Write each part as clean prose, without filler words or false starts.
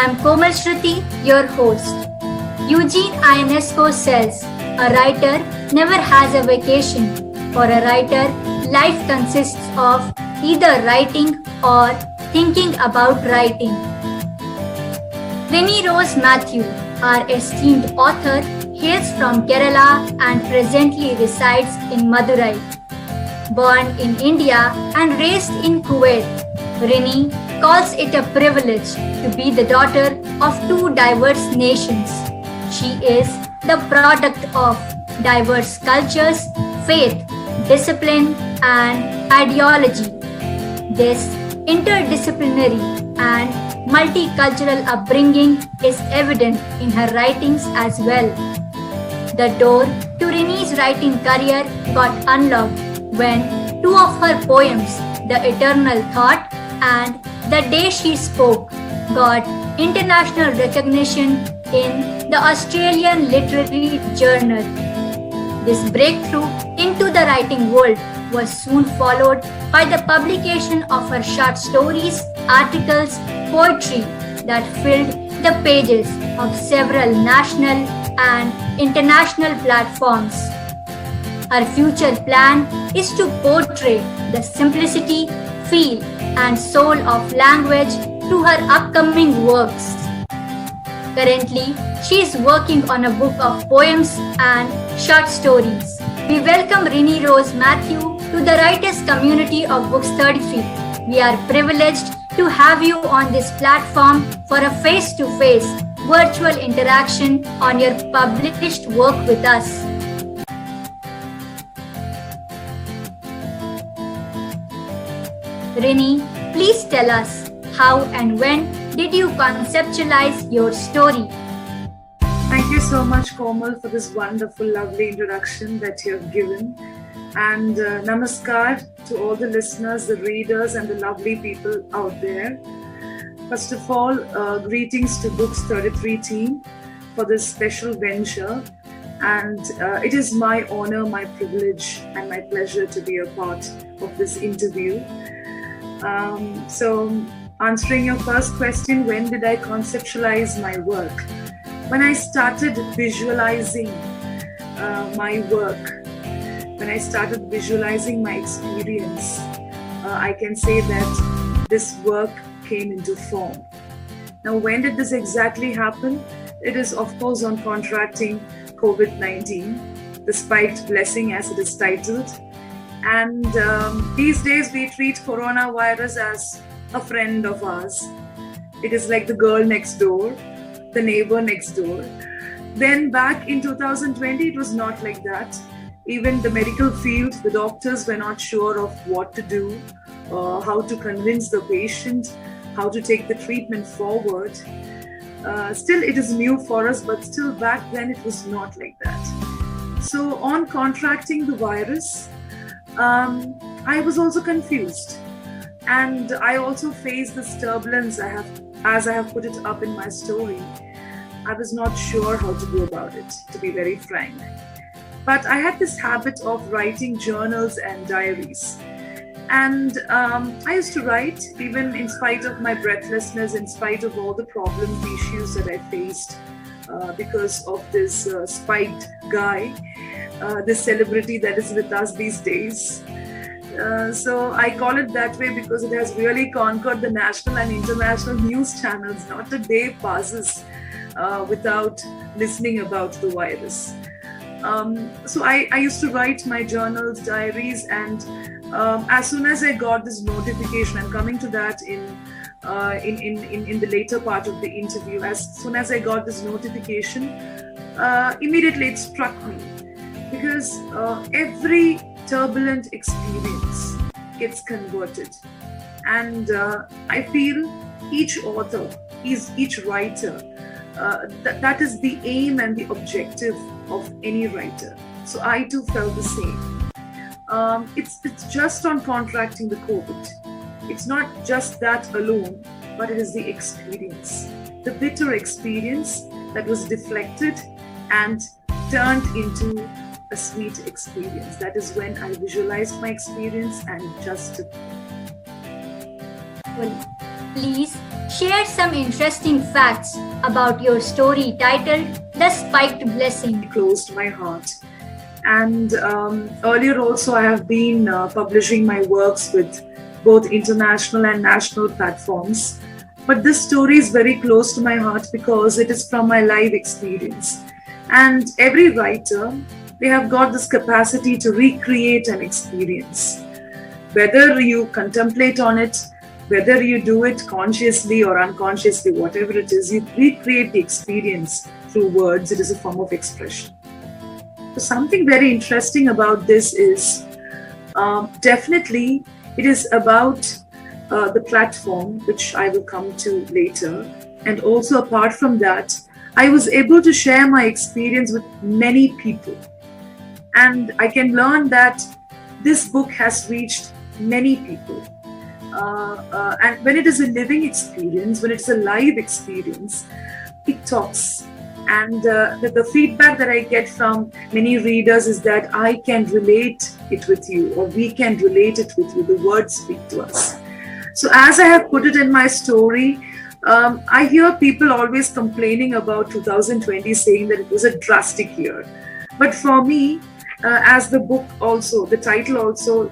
I am Komal Shruti, your host. Eugene Ionesco says, a writer never has a vacation. For a writer, life consists of either writing or thinking about writing. Rennie Rose Matthew, our esteemed author, hails from Kerala and presently resides in Madurai. Born in India and raised in Kuwait, Rennie calls it a privilege to be the daughter of two diverse nations. She is the product of diverse cultures, faith, discipline, and ideology. This interdisciplinary and multicultural upbringing is evident in her writings as well. The door to Rennie's writing career got unlocked when two of her poems, The Eternal Thought and The Day She Spoke, got international recognition in the Australian Literary Journal. This breakthrough into the writing world was soon followed by the publication of her short stories, articles, poetry that filled the pages of several national and international platforms. Her future plan is to portray the simplicity, feel, and soul of language through her upcoming works. Currently, she is working on a book of poems and short stories. We welcome Rennie Rose Matthew to the writers community of Books 33. We are privileged to have you on this platform for a face-to-face virtual interaction on your published work with us. Rennie, please tell us how and when did you conceptualize your story? Thank you so much, Komal, for this wonderful, lovely introduction that you have given. And namaskar to all the listeners, the readers, and the lovely people out there. First of all, greetings to Books 33 team for this special venture. And it is my honor, my privilege, and my pleasure to be a part of this interview. So, answering your first question, when did I conceptualize my work? When I started visualizing my work, when I started visualizing my experience, I can say that this work came into form. Now, when did this exactly happen? It is, of course, on contracting COVID-19, despite blessing as it is titled. And these days we treat coronavirus as a friend of ours. It is like the girl next door, the neighbor next door. Then back in 2020, it was not like that. Even the medical field, the doctors were not sure of what to do, how to convince the patient, how to take the treatment forward. Still, it is new for us, but still back then it was not like that. So on contracting the virus, I was also confused, and I also faced this turbulence as I have put it up in my story. I was not sure how to go about it, to be very frank. But I had this habit of writing journals and diaries. And I used to write even in spite of my breathlessness, in spite of all the problems, the issues that I faced because of this spiked guy, this celebrity that is with us these days. So I call it that way because it has really conquered the national and international news channels. Not a day passes without listening about the virus. So I used to write my journals, diaries, and as soon as I got this notification, I'm coming to that in the later part of the interview. As soon as I got this notification, immediately it struck me, because every turbulent experience gets converted, and I feel each author, each writer, that is the aim and the objective of any writer. So I too felt the same. It's just on contracting the COVID. It's not just that alone, but it is the experience, the bitter experience that was deflected and turned into a sweet experience. That is when I visualized my experience and just Well, Please share some interesting facts about your story titled The Spiked Blessing. Close to my heart. And earlier also I have been publishing my works with both international and national platforms. But this story is very close to my heart because it is from my life experience. And every writer, they have got this capacity to recreate an experience. Whether you contemplate on it, whether you do it consciously or unconsciously, whatever it is, you recreate the experience through words. It is a form of expression. So something very interesting about this is definitely it is about the platform, which I will come to later. And also apart from that, I was able to share my experience with many people. And I can learn that this book has reached many people. And when it is a living experience, when it's a live experience, it talks. And the feedback that I get from many readers is that I can relate it with you, or we can relate it with you. The words speak to us. So as I have put it in my story, I hear people always complaining about 2020, saying that it was a drastic year. But for me, as the book also, the title also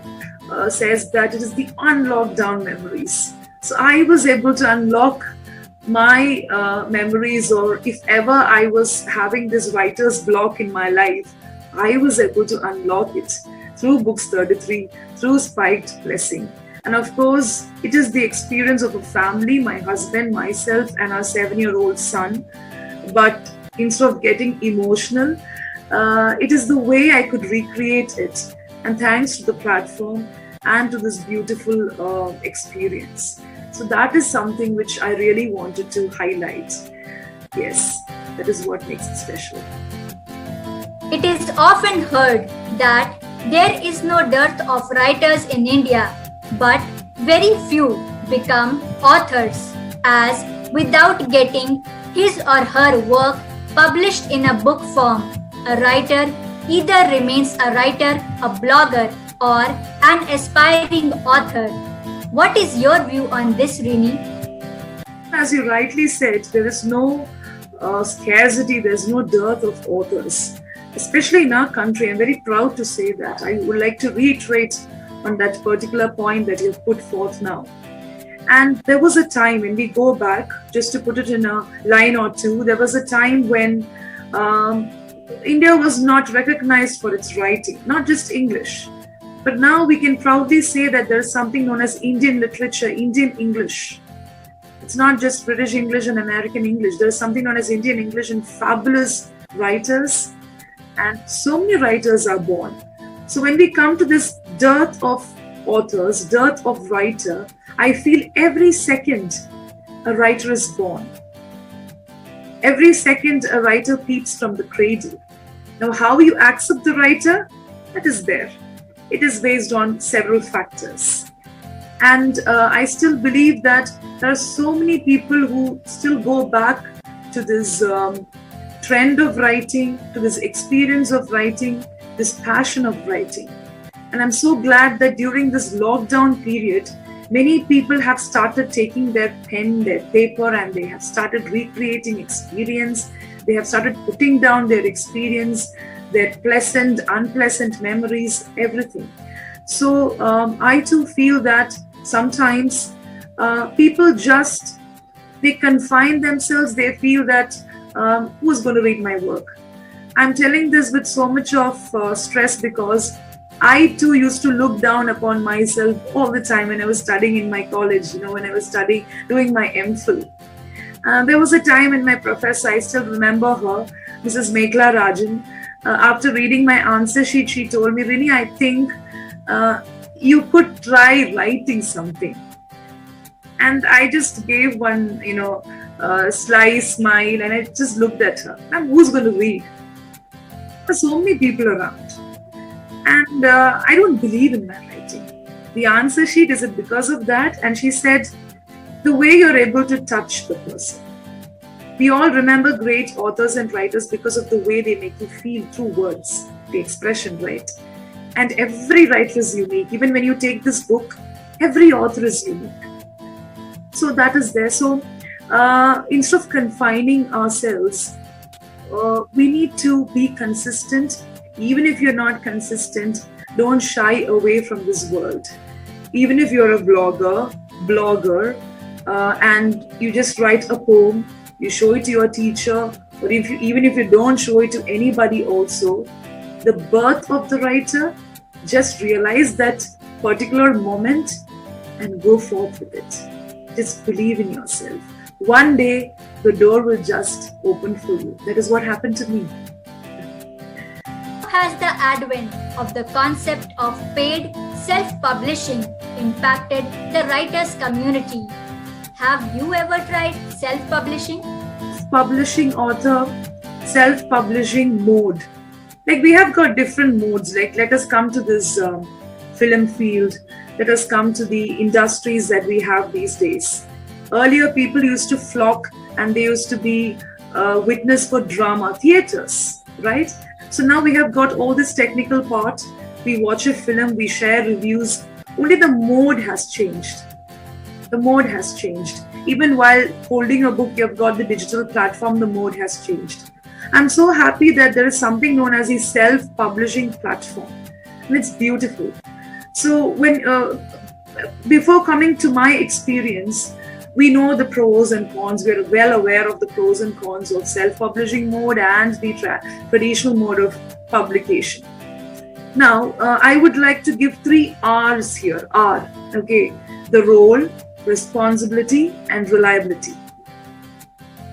says that it is the unlocked down memories. So I was able to unlock my memories, or if ever I was having this writer's block in my life, I was able to unlock it through Books 33, through Spiked Blessing. And of course, it is the experience of a family, my husband, myself, and our 7-year-old son. But instead of getting emotional, it is the way I could recreate it. And thanks to the platform and to this beautiful experience. So that is something which I really wanted to highlight. Yes, that is what makes it special. It is often heard that there is no dearth of writers in India, but very few become authors, as without getting his or her work published in a book form, a writer either remains a writer, a blogger, or an aspiring author. What is your view on this, Rini? As you rightly said, there is no scarcity, there is no dearth of authors, especially in our country. I'm very proud to say that. I would like to reiterate on that particular point that you've put forth now. And there was a time, when we go back, just to put it in a line or two, there was a time when India was not recognized for its writing, not just English. But now we can proudly say that there is something known as Indian literature, Indian English. It's not just British English and American English. There is something known as Indian English, and fabulous writers. And so many writers are born. So when we come to this dearth of authors, dearth of writer, I feel every second a writer is born. Every second a writer peeps from the cradle. Now how you accept the writer, that is there. It is based on several factors. And I still believe that there are so many people who still go back to this trend of writing, to this experience of writing, this passion of writing. And I'm so glad that during this lockdown period, many people have started taking their pen, their paper, and they have started recreating experience. They have started putting down their experience, their pleasant, unpleasant memories, everything. So I too feel that sometimes people just, they confine themselves, they feel that who's going to read my work? I'm telling this with so much of stress because I too used to look down upon myself all the time when I was studying in my college, when I was studying, doing my MPhil. There was a time when my professor, I still remember her, Mrs. Meghla Rajan, after reading my answer sheet, she told me, Rini, I think you could try writing something. And I just gave one, sly smile, and I just looked at her. And who's going to read? There's so many people around. And I don't believe in my writing. The answer sheet, is it because of that? And she said, the way you're able to touch the person. We all remember great authors and writers because of the way they make you feel through words, the expression, right? And every writer is unique. Even when you take this book, every author is unique. So that is there. So instead of confining ourselves, we need to be consistent. Even if you're not consistent, don't shy away from this world. Even if you're a blogger, and you just write a poem, you show it to your teacher, or even if you don't show it to anybody also, the birth of the writer, just realize that particular moment and go forth with it. Just believe in yourself. One day, the door will just open for you. That is what happened to me. How has the advent of the concept of paid self-publishing impacted the writers' community? Have you ever tried self-publishing? Publishing author, self-publishing mode. Like we have got different modes. Like let us come to this film field. Let us come to the industries that we have these days. Earlier, people used to flock and they used to be witness for drama theaters, right? So now we have got all this technical part. We watch a film, we share reviews. Only the mode has changed. The mode has changed. Even while holding a book, you've got the digital platform, the mode has changed. I'm so happy that there is something known as a self-publishing platform. And it's beautiful. So when before coming to my experience, we know the pros and cons. We're well aware of the pros and cons of self-publishing mode and the traditional mode of publication. Now, I would like to give 3 R's here. R, okay, the role, responsibility, and reliability.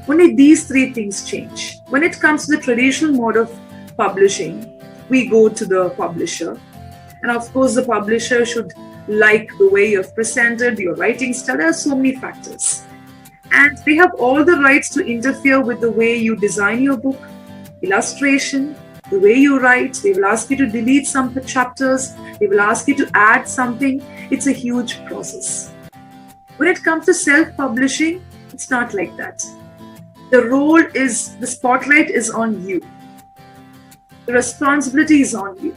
Only these 3 things change. When it comes to the traditional mode of publishing, we go to the publisher. And of course, the publisher should like the way you've presented, your writing style. There are so many factors. And they have all the rights to interfere with the way you design your book, illustration, the way you write. They will ask you to delete some chapters. They will ask you to add something. It's a huge process. When it comes to self-publishing, it's not like that. The spotlight is on you. The responsibility is on you.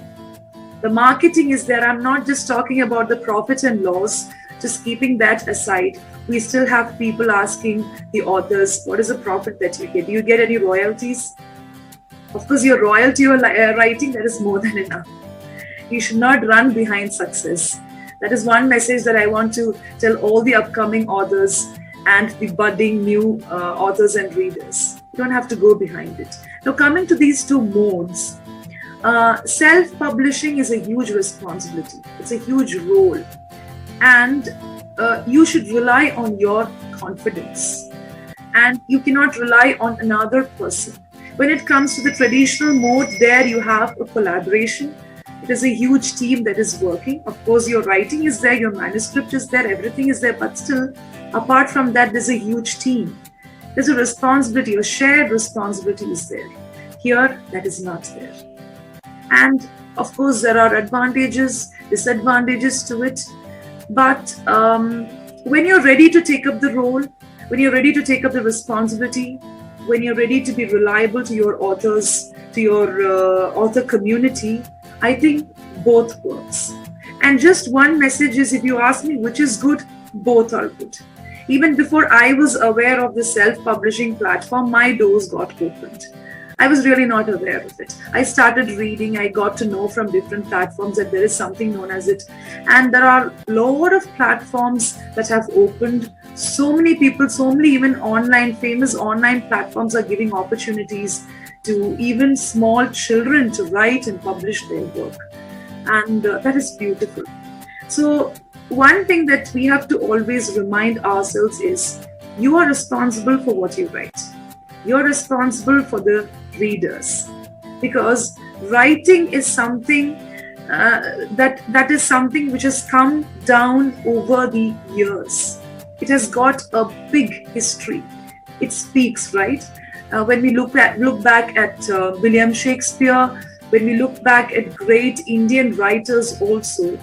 The marketing is there. I'm not just talking about the profit and loss, just keeping that aside. We still have people asking the authors, what is the profit that you get? Do you get any royalties? Of course, your royalty or writing, that is more than enough. You should not run behind success. That is one message that I want to tell all the upcoming authors and the budding new authors and readers. You don't have to go behind it. Now, coming to these 2 modes, self-publishing is a huge responsibility. It's a huge role. And you should rely on your confidence. And you cannot rely on another person. When it comes to the traditional mode, there you have a collaboration. It is a huge team that is working. Of course, your writing is there, your manuscript is there, everything is there. But still, apart from that, there's a huge team. There's a responsibility, a shared responsibility is there. Here, that is not there. And of course, there are advantages, disadvantages to it. But when you're ready to take up the role, when you're ready to take up the responsibility, when you're ready to be reliable to your authors, to your author community, I think both works. And just one message is, if you ask me which is good, both are good. Even before I was aware of the self-publishing platform, my doors got opened. I was really not aware of it. I started reading, I got to know from different platforms that there is something known as it. And there are a lot of platforms that have opened. So many people, so many even famous online platforms are giving opportunities to even small children to write and publish their work. And that is beautiful. So one thing that we have to always remind ourselves is, you are responsible for what you write. You're responsible for the readers, because writing is something that is something which has come down over the years. It has got a big history. It speaks, right? When we look back at William Shakespeare, when we look back at great Indian writers also,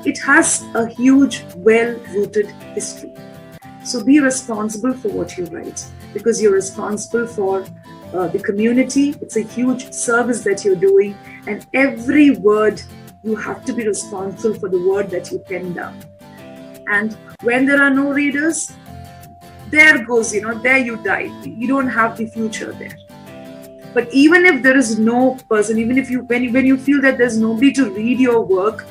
it has a huge, well-rooted history. So be responsible for what you write, because you're responsible for the community. It's a huge service that you're doing, and every word, you have to be responsible for the word that you pen down. And When there are no readers, there goes, there you die. You don't have the future there. But even if there is no person, even if when you feel that there's nobody to read your work,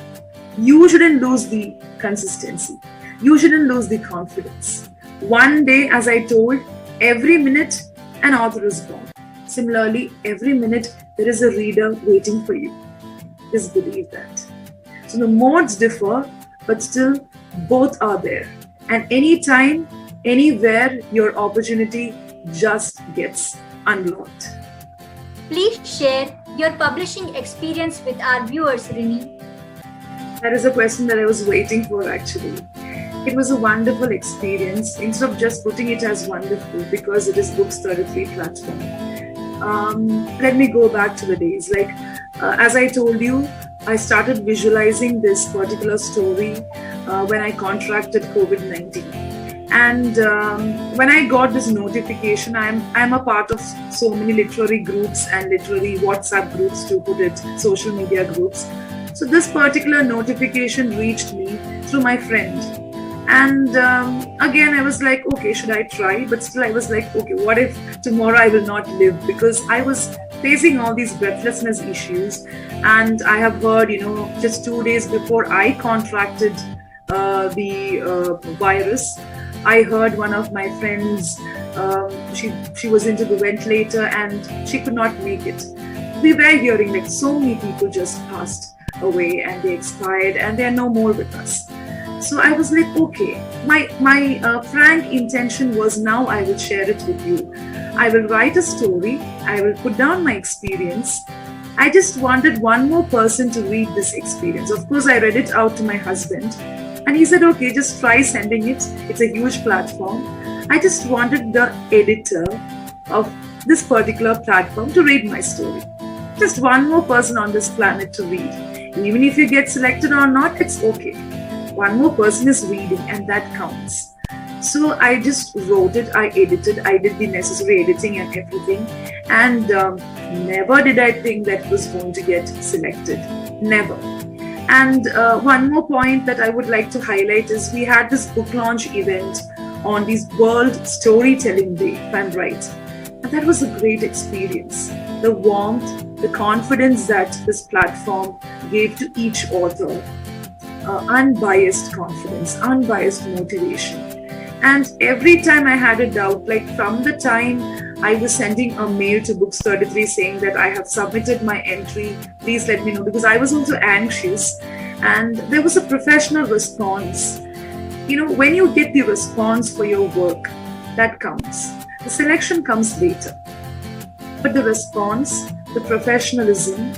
you shouldn't lose the consistency. You shouldn't lose the confidence. One day, as I told, every minute an author is born. Similarly, every minute there is a reader waiting for you. Just believe that. So the modes differ, but still both are there. And anytime, anywhere, your opportunity just gets unlocked. Please share your publishing experience with our viewers, Rini. That is a question that I was waiting for actually. It was a wonderful experience, instead of just putting it as wonderful because it is Books 33 platform. Let me go back to the days. As I told you, I started visualizing this particular story when I contracted COVID-19. And when I got this notification, I'm a part of so many literary groups and literary WhatsApp groups, to put it, social media groups. So this particular notification reached me through my friend. And again, I was like, okay, should I try? But still I was like, okay, what if tomorrow I will not live? Because I was facing all these breathlessness issues. And I have heard, just 2 days before I contracted the virus, I heard one of my friends, she was into the ventilator and she could not make it. We were hearing like so many people just passed away and they expired and they are no more with us. So I was like, okay, my frank intention was, now I will share it with you. I will write a story. I will put down my experience. I just wanted one more person to read this experience. Of course, I read it out to my husband and he said, okay, just try sending it. It's a huge platform. I just wanted the editor of this particular platform to read my story. Just one more person on this planet to read. Even if you get selected or not, it's okay. One more person is reading and that counts. So I just wrote it, I edited, I did the necessary editing and everything. And never did I think that was going to get selected. Never. And one more point that I would like to highlight is we had this book launch event on this World Storytelling Day, if I'm right. And that was a great experience. The warmth, the confidence that this platform gave to each author. Unbiased confidence, unbiased motivation. And every time I had a doubt, like from the time I was sending a mail to Books 33 saying that I have submitted my entry, please let me know, because I was also anxious. And there was a professional response. When you get the response for your work, that counts. The selection comes later. But the response, the professionalism,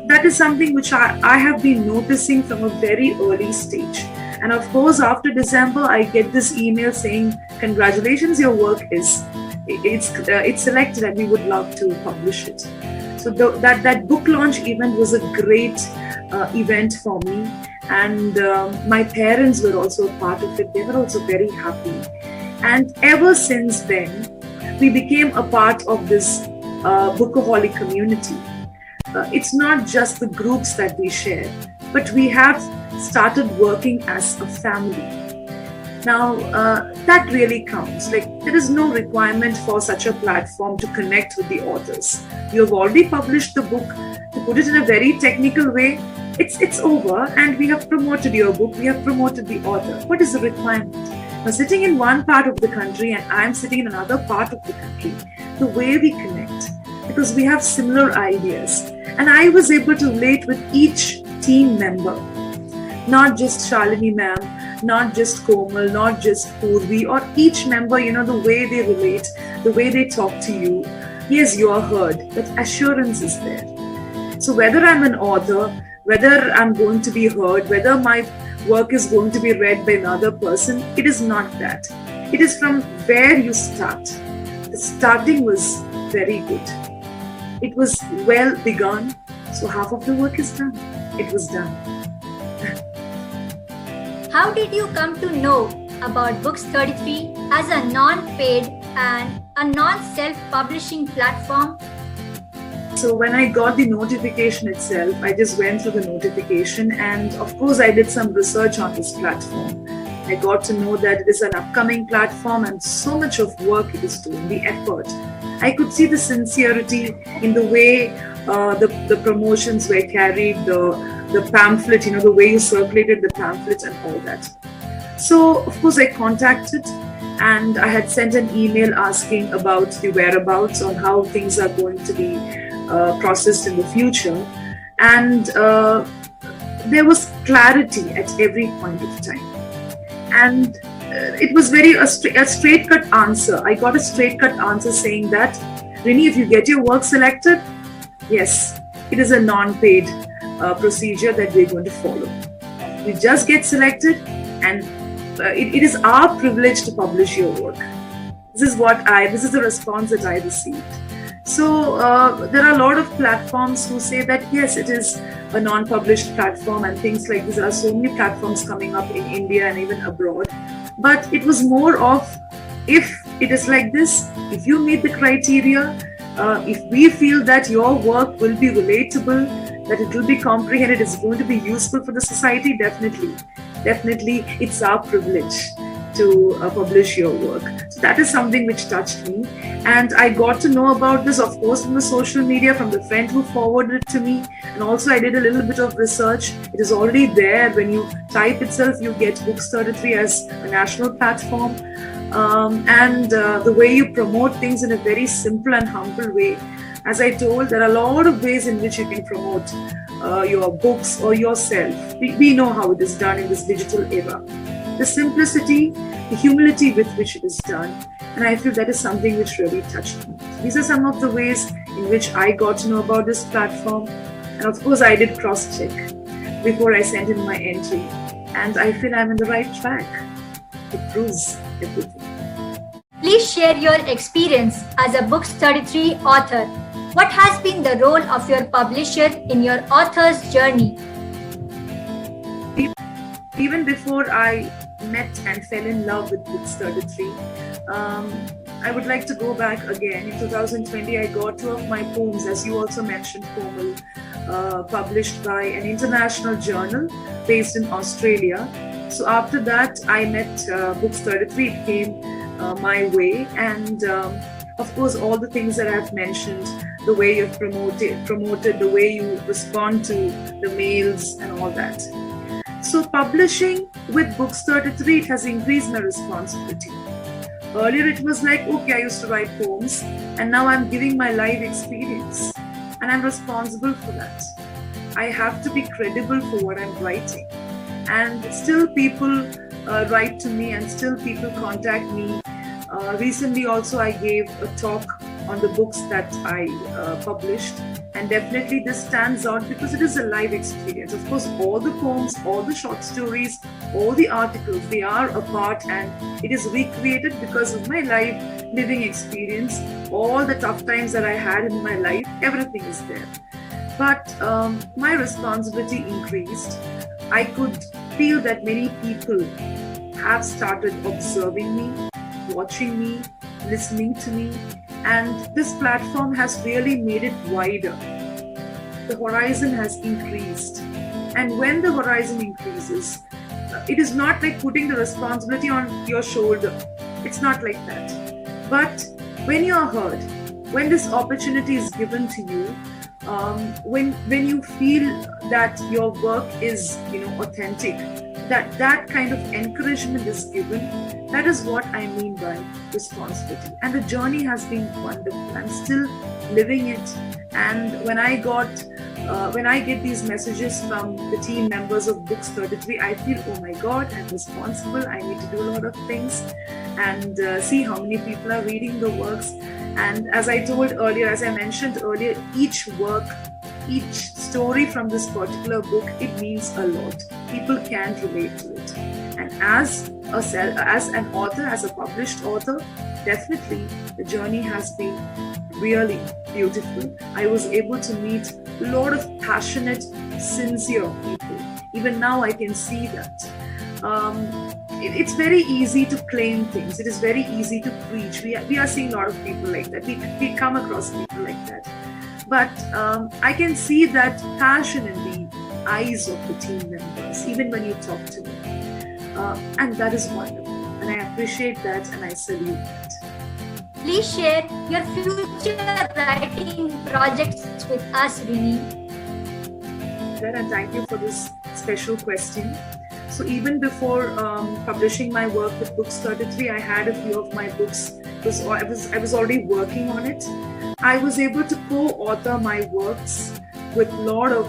that is something which I have been noticing from a very early stage. And of course, after December, I get this email saying, congratulations, your work it's selected and we would love to publish it. So that book launch event was a great event for me. And my parents were also a part of it. They were also very happy. And ever since then, we became a part of this Bookaholic community. It's not just the groups that we share, but we have started working as a family. Now, that really counts. There is no requirement for such a platform to connect with the authors. You have already published the book. To put it in a very technical way, it's over and we have promoted your book, we have promoted the author. What is the requirement? Now, sitting in one part of the country and I'm sitting in another part of the country, the way we connect, because we have similar ideas. And I was able to relate with each team member, not just Shalini ma'am, not just Komal, not just Purvi, or each member, the way they relate, the way they talk to you. Yes, you are heard, but assurance is there. So whether I'm an author, whether I'm going to be heard, whether my work is going to be read by another person, it is not that. It is from where you start. The starting was very good. It was well begun, so half of the work is done. It was done. How did you come to know about Books 33 as a non-paid and a non-self-publishing platform? So when I got the notification itself, I just went through the notification and of course I did some research on this platform. I got to know that it is an upcoming platform and so much of work it is doing, the effort. I could see the sincerity in the way the promotions were carried, the pamphlet, the way you circulated the pamphlet and all that. So, of course, I contacted and I had sent an email asking about the whereabouts on how things are going to be processed in the future. And there was clarity at every point of time. And it was a straight-cut answer. I got a straight-cut answer saying that, Rini, if you get your work selected, yes, it is a non-paid procedure that we're going to follow. You just get selected and it is our privilege to publish your work. This is the response that I received. So there are a lot of platforms who say that yes, it is a non-published platform and things like this. There are so many platforms coming up in India and even abroad. But it was more of, if it is like this, if you meet the criteria, if we feel that your work will be relatable, that it will be comprehended, it's going to be useful for the society, definitely it's our privilege to publish your work. So that is something which touched me, and I got to know about this, of course, from the social media, from the friend who forwarded it to me, and also I did a little bit of research. It is already there. When you type itself, you get Books 33 as a national platform, and the way you promote things in a very simple and humble way. As I told, there are a lot of ways in which you can promote your books or yourself. We know how it is done in this digital era. The simplicity, the humility with which it is done, and I feel that is something which really touched me. These are some of the ways in which I got to know about this platform, and of course I did cross-check before I sent in my entry, and I feel I'm in the right track. It proves everything. Please share your experience as a Books 33 author. What has been the role of your publisher in your author's journey? Even before I met and fell in love with Books 33, I would like to go back again. In 2020, I got 2 of my poems, as you also mentioned, Komal, published by an international journal based in Australia. So after that, I met Books 33. It came my way, and of course, all the things that I've mentioned, the way you've promoted, the way you respond to the mails and all that. So publishing with Books 33, it has increased my responsibility. Earlier it was like, okay, I used to write poems, and now I'm giving my life experience, and I'm responsible for that. I have to be credible for what I'm writing. And still people write to me, and still people contact me. Recently also I gave a talk on the books that I published, and definitely this stands out because it is a live experience. Of course, all the poems, all the short stories, all the articles, they are a part, and it is recreated because of my live living experience. All the tough times that I had in my life, everything is there. But my responsibility increased. I could feel that many people have started observing me, watching me, listening to me, and this platform has really made it wider. The horizon has increased, and when the horizon increases, it is not like putting the responsibility on your shoulder. It's not like that. But when you are heard, when this opportunity is given to you, when you feel that your work is authentic, that kind of encouragement is given, that is what I mean by responsibility. And the journey has been wonderful. I'm still living it. And when I get these messages from the team members of Books 33, I feel, oh my God, I'm responsible. I need to do a lot of things and see how many people are reading the works. And as I mentioned earlier, each work, each story from this particular book, it means a lot. People can relate to it. And as an author, as a published author, definitely the journey has been really beautiful. I was able to meet a lot of passionate, sincere people. Even now I can see that. It's very easy to claim things. It is very easy to preach. We are seeing a lot of people like that. We come across people like that. But I can see that passion in the eyes of the team members, even when you talk to me. And that is wonderful. And I appreciate that and I salute that. Please share your future writing projects with us, Rini. And thank you for this special question. So even before publishing my work with Books 33, I had a few of my books. I was already working on it. I was able to co-author my works with a lot of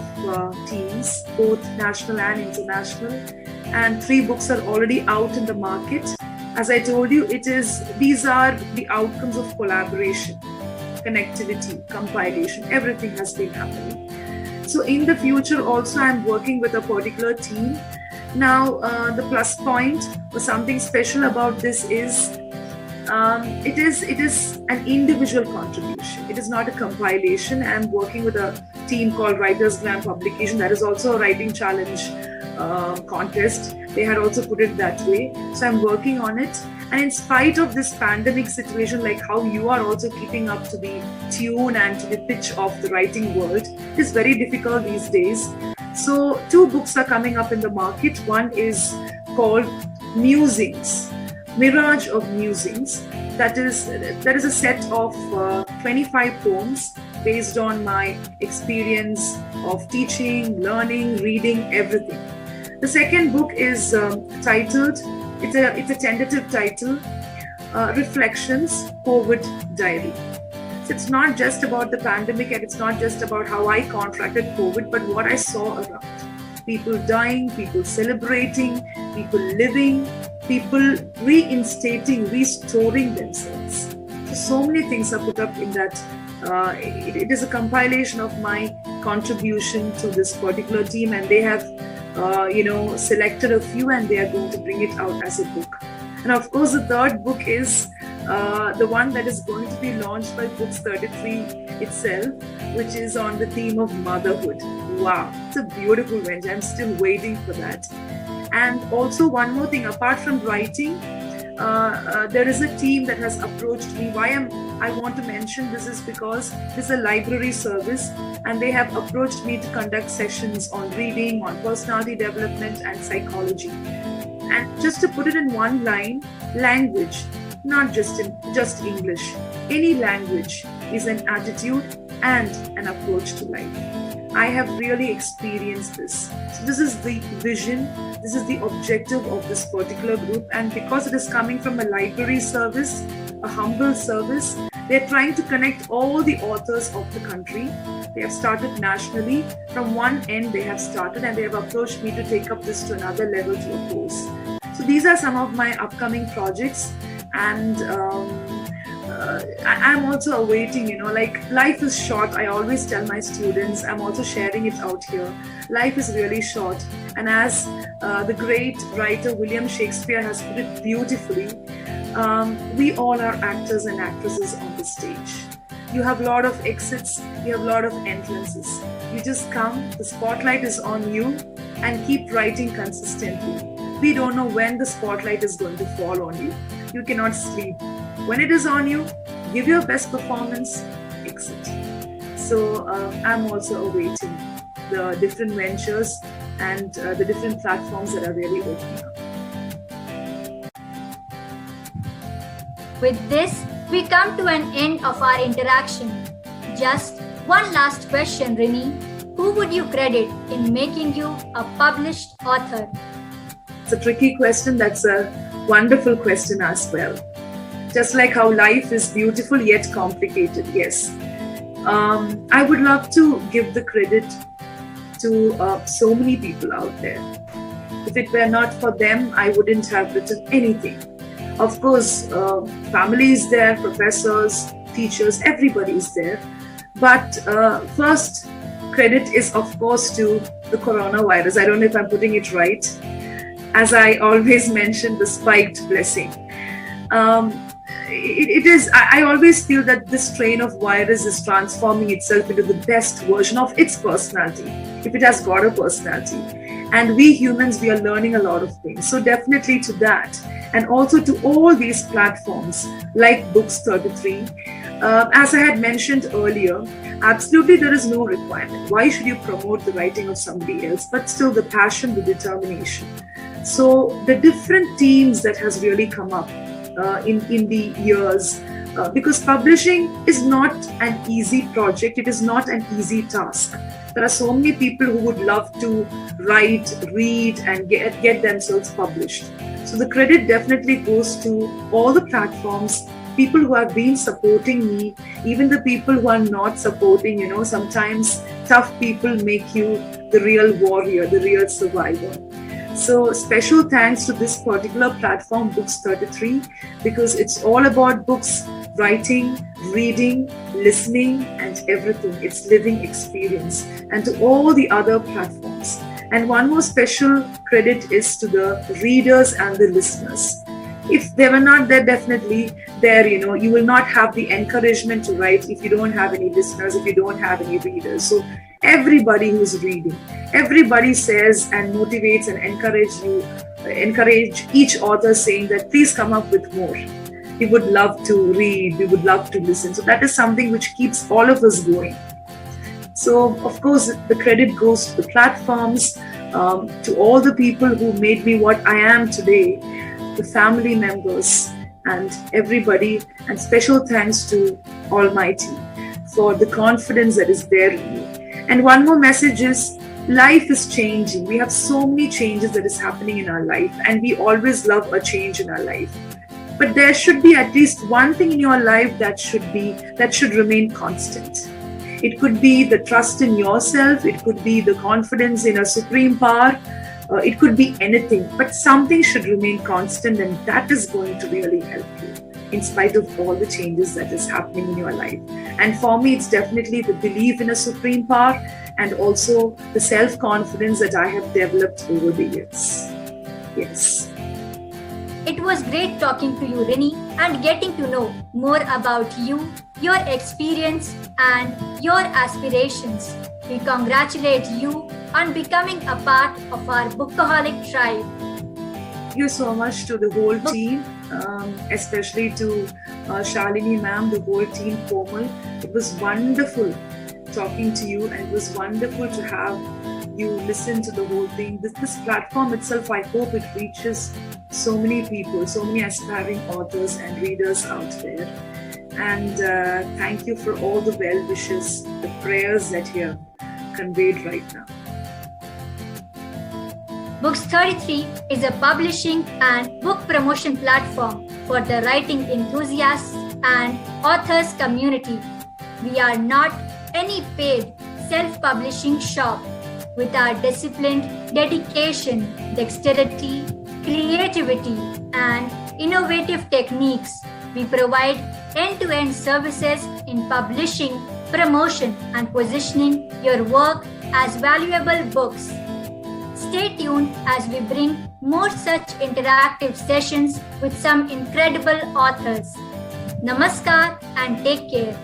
teams, both national and international. And 3 books are already out in the market. As I told you, these are the outcomes of collaboration, connectivity, compilation, everything has been happening. So in the future also, I'm working with a particular team. Now, the plus point or something special about this is, it is an individual contribution. It is not a compilation. I'm working with a team called Writers Glam Publication. That is also a writing challenge contest. They had also put it that way. So I'm working on it. And in spite of this pandemic situation, like how you are also keeping up to the tune and to the pitch of the writing world, it is very difficult these days. So 2 books are coming up in the market. One is called Musings, Mirage of Musings. That is a set of 25 poems based on my experience of teaching, learning, reading, everything. The second book is titled, it's a tentative title, Reflections, COVID Diary. So it's not just about the pandemic and it's not just about how I contracted COVID, but what I saw around. People dying, people celebrating, people living, people reinstating, restoring themselves. So many things are put up in that. It is a compilation of my contribution to this particular team, and they have selected a few and they are going to bring it out as a book. And of course, the third book is the one that is going to be launched by Books 33 itself, which is on the theme of motherhood. Wow, it's a beautiful venture. I'm still waiting for that. And also one more thing, apart from writing, there is a team that has approached me. Why I want to mention this is because this is a library service and they have approached me to conduct sessions on reading, on personality development and psychology. And just to put it in one line, language, not just English. Any language is an attitude and an approach to life. I have really experienced this. So this is the vision, this is the objective of this particular group, and because it is coming from a library service, a humble service, they're trying to connect all the authors of the country. They have started nationally. From one end they have started and they have approached me to take up this to another level, to a course. So these are some of my upcoming projects, and I'm also awaiting, life is short. I always tell my students, I'm also sharing it out here. Life is really short. And as the great writer William Shakespeare has put it beautifully, we all are actors and actresses on the stage. You have a lot of exits, you have a lot of entrances. You just come, the spotlight is on you, and keep writing consistently. We don't know when the spotlight is going to fall on you. You cannot sleep. When it is on you, give your best performance, exit. So I'm also awaiting the different ventures and the different platforms that are really opening up. With this, we come to an end of our interaction. Just one last question, Rini. Who would you credit in making you a published author? It's a tricky question. That's a wonderful question as well. Just like how life is beautiful yet complicated, yes. I would love to give the credit to so many people out there. If it were not for them, I wouldn't have written anything. Of course, family is there, professors, teachers, everybody is there. But first credit is, of course, to the coronavirus. I don't know if I'm putting it right. As I always mention, the spiked blessing. It is. I always feel that this strain of virus is transforming itself into the best version of its personality, if it has got a personality. And we humans, we are learning a lot of things. So definitely to that, and also to all these platforms like Books 33. As I had mentioned earlier, absolutely there is no requirement. Why should you promote the writing of somebody else? But still the passion, the determination. So the different teams that has really come up in the years, because publishing is not an easy project, it is not an easy task. There are so many people who would love to write, read, and get themselves published. So the credit definitely goes to all the platforms, people who have been supporting me, even the people who are not supporting. Sometimes tough people make you the real warrior, the real survivor. So special thanks to this particular platform, Books 33, because it's all about books, writing, reading, listening, and everything. It's living experience. And to all the other platforms. And one more special credit is to the readers and the listeners. If they were not there, definitely there, you will not have the encouragement to write if you don't have any listeners, if you don't have any readers. So everybody who's reading, everybody says and motivates and encourage each author, saying that please come up with more. We would love to read, we would love to listen. So that is something which keeps all of us going. So of course, the credit goes to the platforms, to all the people who made me what I am today, the family members and everybody, and special thanks to Almighty for the confidence that is there in me. And one more message is, life is changing. We have so many changes that is happening in our life, and we always love a change in our life. But there should be at least one thing in your life that should remain constant. It could be the trust in yourself, it could be the confidence in a supreme power, it could be anything, but something should remain constant, and that is going to really help you in spite of all the changes that is happening in your life. And for me, it's definitely the belief in a supreme power and also the self-confidence that I have developed over the years. Yes. It was great talking to you, Rini, and getting to know more about you, your experience, and your aspirations. We congratulate you on becoming a part of our Bookaholic tribe. Thank you so much to the whole team, especially to Shalini ma'am, the whole team, Komal. It was wonderful talking to you, and it was wonderful to have you listen to the whole thing. This platform itself, I hope it reaches so many people, so many aspiring authors and readers out there. And thank you for all the well wishes, the prayers that you have conveyed right now. Books 33 is a publishing and book promotion platform for the writing enthusiasts and authors community. We are not any paid self-publishing shop. With our disciplined dedication, dexterity, creativity, and innovative techniques, we provide end-to-end services in publishing, promotion, and positioning your work as valuable books. Stay tuned as we bring more such interactive sessions with some incredible authors. Namaskar and take care.